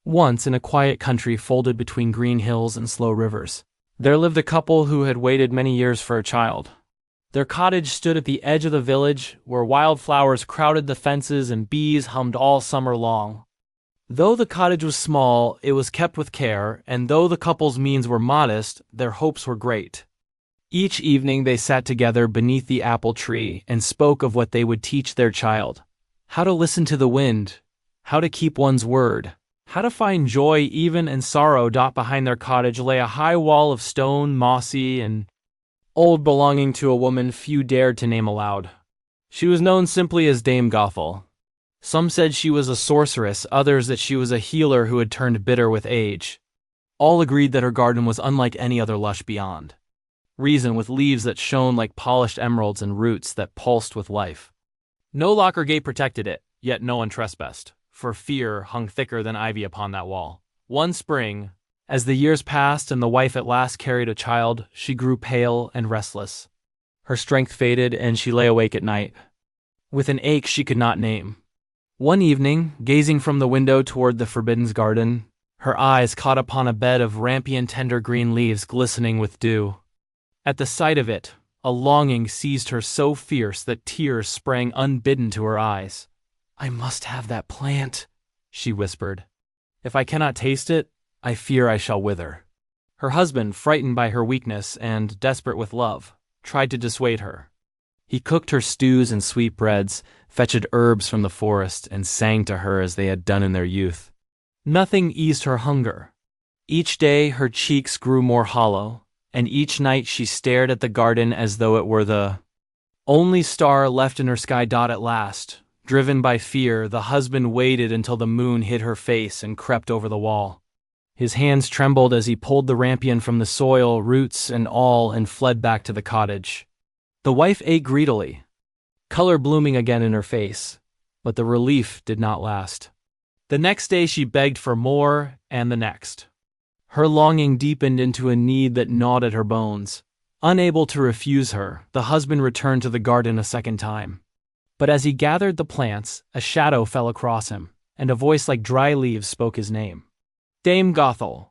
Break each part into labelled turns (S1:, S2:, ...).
S1: Once, in a quiet country folded between green hills and slow rivers, there lived a couple who had waited many years for a child. Their cottage stood at the edge of the village, where wildflowers crowded the fences and bees hummed all summer long. Though the cottage was small, it was kept with care, and though the couple's means were modest, their hopes were great. Each evening they sat together beneath the apple tree and spoke of what they would teach their child: how to listen to the wind, how to keep one's word, how to find joy even in sorrow. Behind their cottage lay a high wall of stone, mossy and old, belonging to a woman few dared to name aloud. She was known simply as Dame Gothel. Some said she was a sorceress, others that she was a healer who had turned bitter with age. All agreed that her garden was unlike any other lush beyond reason, with leaves that shone like polished emeralds and roots that pulsed with life. No lock or gate protected it, yet no one trespassed, for fear hung thicker than ivy upon that wall. One spring, as the years passed and the wife at last carried a child, she grew pale and restless. Her strength faded and she lay awake at night, with an ache she could not name. One evening, gazing from the window toward the forbidden garden, her eyes caught upon a bed of rampion tender green leaves glistening with dew. At the sight of it, a longing seized her so fierce that tears sprang unbidden to her eyes. "I must have that plant," she whispered. "If I cannot taste it, I fear I shall wither." Her husband, frightened by her weakness and desperate with love, tried to dissuade her. He cooked her stews and sweet breads, fetched herbs from the forest, and sang to her as they had done in their youth. Nothing eased her hunger. Each day her cheeks grew more hollow, and each night she stared at the garden as though it were the only star left in her sky. At last, driven by fear, the husband waited until the moon hid her face and crept over the wall. His hands trembled as he pulled the rampion from the soil, roots and all, and fled back to the cottage. The wife ate greedily, color blooming again in her face, but the relief did not last. The next day she begged for more, and the next. Her longing deepened into a need that gnawed at her bones. Unable to refuse her, the husband returned to the garden a second time. But as he gathered the plants, a shadow fell across him, and a voice like dry leaves spoke his name. Dame Gothel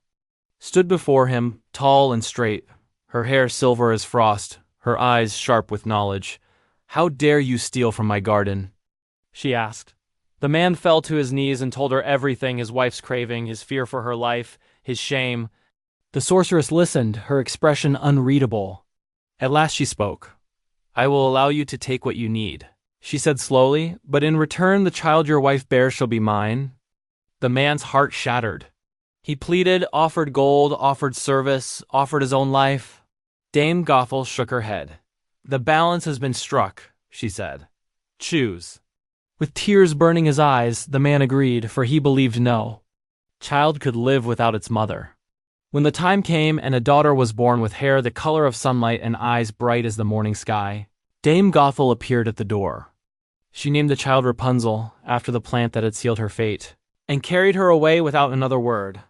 S1: stood before him, tall and straight, her hair silver as frost, her eyes sharp with knowledge. "How dare you steal from my garden?" she asked. The man fell to his knees and told her everything: his wife's craving, his fear for her life, his shame. The sorceress listened, her expression unreadable. At last she spoke. "I will allow you to take what you need," she said slowly, "but in return the child your wife bears shall be mine." The man's heart shattered. He pleaded, offered gold, offered service, offered his own life. Dame Gothel shook her head. "The balance has been struck," she said. "Choose." With tears burning his eyes, the man agreed, for he believed no child could live without its mother. When the time came and a daughter was born with hair the color of sunlight and eyes bright as the morning sky, Dame Gothel appeared at the door. She named the child Rapunzel, after the plant that had sealed her fate, and carried her away without another word.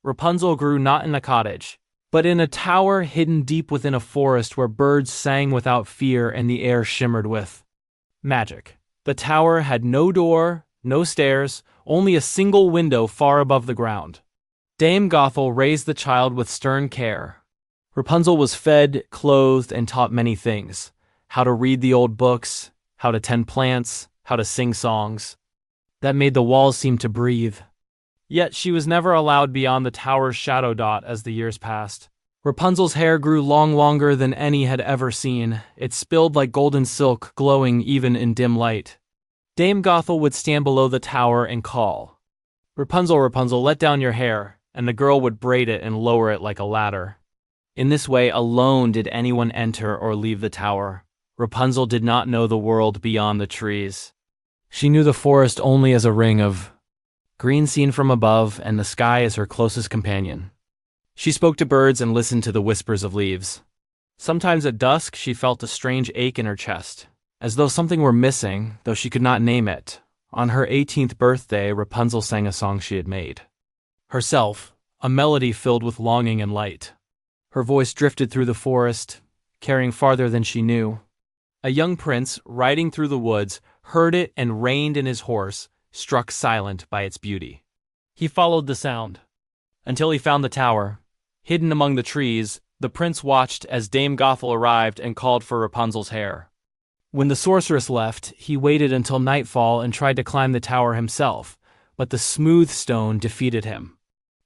S1: Rapunzel grew not in a cottage, but in a tower hidden deep within a forest where birds sang without fear and the air shimmered with magic. The tower had no door, no stairs, only a single window far above the ground. Dame Gothel raised the child with stern care. Rapunzel was fed, clothed, and taught many things: how to read the old books, how to tend plants, how to sing songs that made the walls seem to breathe. Yet she was never allowed beyond the tower's shadow. As the years passed, Rapunzel's hair grew longer than any had ever seen. It spilled like golden silk, glowing even in dim light. Dame Gothel would stand below the tower and call, "Rapunzel, Rapunzel, let down your hair," and the girl would braid it and lower it like a ladder. In this way alone did anyone enter or leave the tower. Rapunzel did not know the world beyond the trees. She knew the forest only as a ring of green seen from above, and the sky as her closest companion. She spoke to birds and listened to the whispers of leaves. Sometimes at dusk she felt a strange ache in her chest, as though something were missing, though she could not name it. On her 18th birthday, Rapunzel sang a song she had made herself, a melody filled with longing and light. Her voice drifted through the forest, carrying farther than she knew. A young prince, riding through the woods, heard it and reined in his horse, struck silent by its beauty. He followed the sound until he found the tower. Hidden among the trees, the prince watched as Dame Gothel arrived and called for Rapunzel's hair. When the sorceress left, he waited until nightfall and tried to climb the tower himself, but the smooth stone defeated him.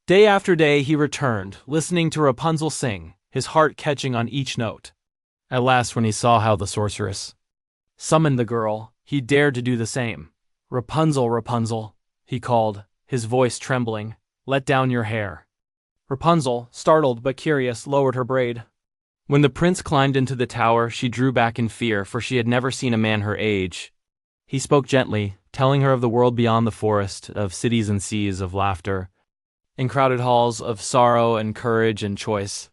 S1: Day after day he returned, listening to Rapunzel sing, his heart catching on each note. At last, when he saw how the sorceress summoned the girl, he dared to do the same. "Rapunzel, Rapunzel," he called, his voice trembling, "let down your hair." Rapunzel, startled but curious, lowered her braid. When the prince climbed into the tower, she drew back in fear, for she had never seen a man her age. He spoke gently, telling her of the world beyond the forest, of cities and seas, of laughter, in crowded halls, of sorrow and courage and choice.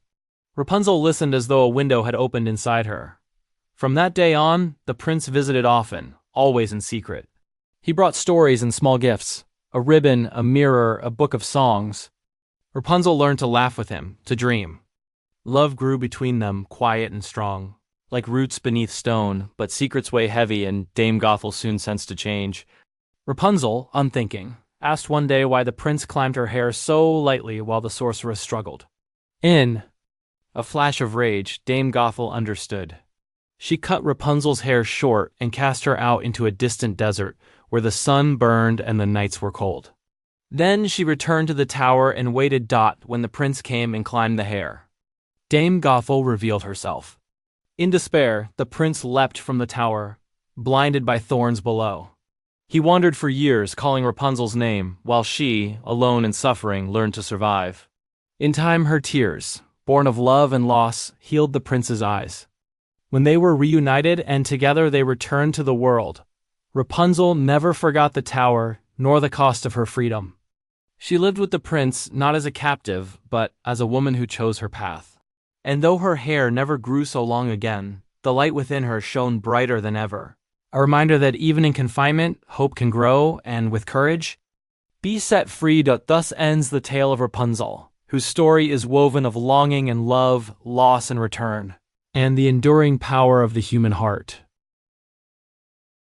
S1: Rapunzel listened as though a window had opened inside her. From that day on, the prince visited often, always in secret. He brought stories and small gifts, a ribbon, a mirror, a book of songs. Rapunzel learned to laugh with him, to dream. Love grew between them, quiet and strong, like roots beneath stone, but secrets weigh heavy, and Dame Gothel soon sensed a change. Rapunzel, unthinking, asked one day why the prince climbed her hair so lightly while the sorceress struggled. In a flash of rage, Dame Gothel understood. She cut Rapunzel's hair short and cast her out into a distant desert, where the sun burned and the nights were cold. Then she returned to the tower and waited when the prince came and climbed the hair. Dame Gothel revealed herself. In despair, the prince leapt from the tower, blinded by thorns below. He wandered for years, calling Rapunzel's name, while she, alone and suffering, learned to survive. In time, her tears, born of love and loss, healed the prince's eyes. When they were reunited and together they returned to the world, Rapunzel never forgot the tower, nor the cost of her freedom. She lived with the prince not as a captive, but as a woman who chose her path. And though her hair never grew so long again, the light within her shone brighter than ever. A reminder that even in confinement, hope can grow, and with courage, be set free. Thus ends the tale of Rapunzel, whose story is woven of longing and love, loss and return, and the enduring power of the human heart.